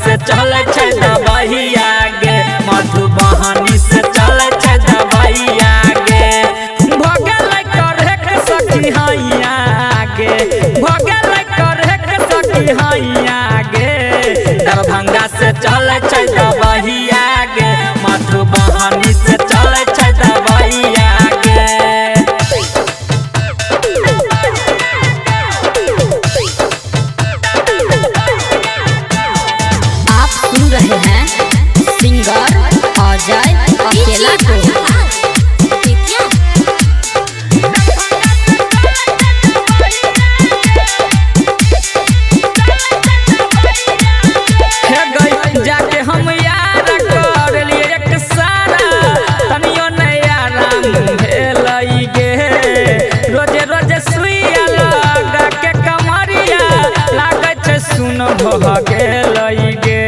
से चले छै दबैया गे मधुबनी से चले छै दबैया गे भगल करे के सखी हैया गे भगल करे के सखी हैया गे दरभंगा से चले छै दबैया गे मधुबनी से चले छै दबैया गे। आप सुन रहे हैं सिंगर अजय अकेला को। जाके हम यार कर लिए एक सारा तनियो नया राम भेलई गे रोजे रोजे सुइया लगा के कमरिया लागे छै सुन भ गेलई गे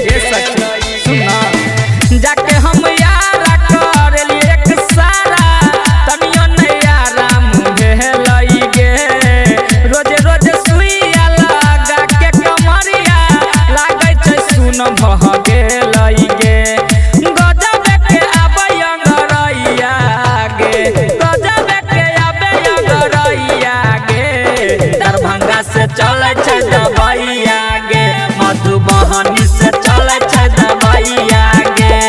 ये सच सुना जाके हम यार कर लिए एक सारा तनियो नया राम भेलई गे रोजे रोजे सुइया लगा के कमरिया लागे छै सुन भ गेलई गे गजब के आबै अंगरैया गे गजब के आबै अंगरैया गे दरभंगा से चले छै दबैया गे मधुबनी से चले छै दबैया गे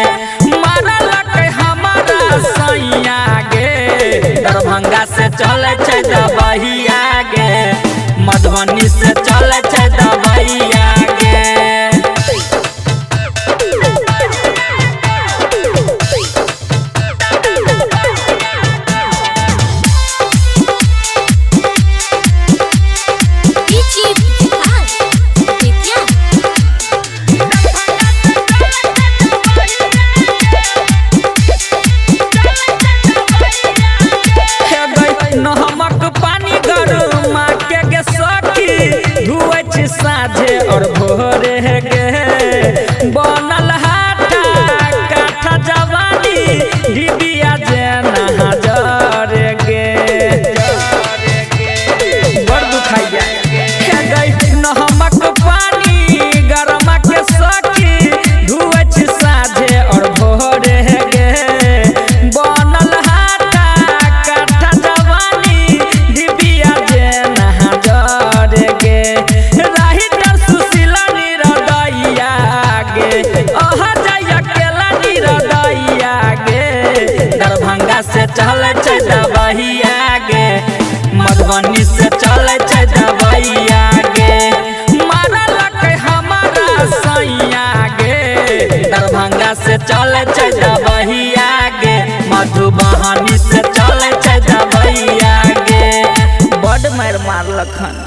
मारल के हमारा सैया गे दरभंगा से चले छै दबैया गे मधुबनी से चले छै दबैया गे। नमक पानी गरमा के गे सखी धुए छी साझे और भोरे गे बनल हाथा काठा जवानी डिबिया जेना हजार गे बड़ दुखाइया गे नमक पानी गरमा के सखी धुए छी साझे और भोरे गे बनल दरभंगा से चले छै दबैया गे मधुबनी से चले छै दबैया गे मारल के हमारा सैया गे दरभंगा से चले छै दबैया गे मधुबनी से चले छै दबैया गे बड़ मार मारलखन।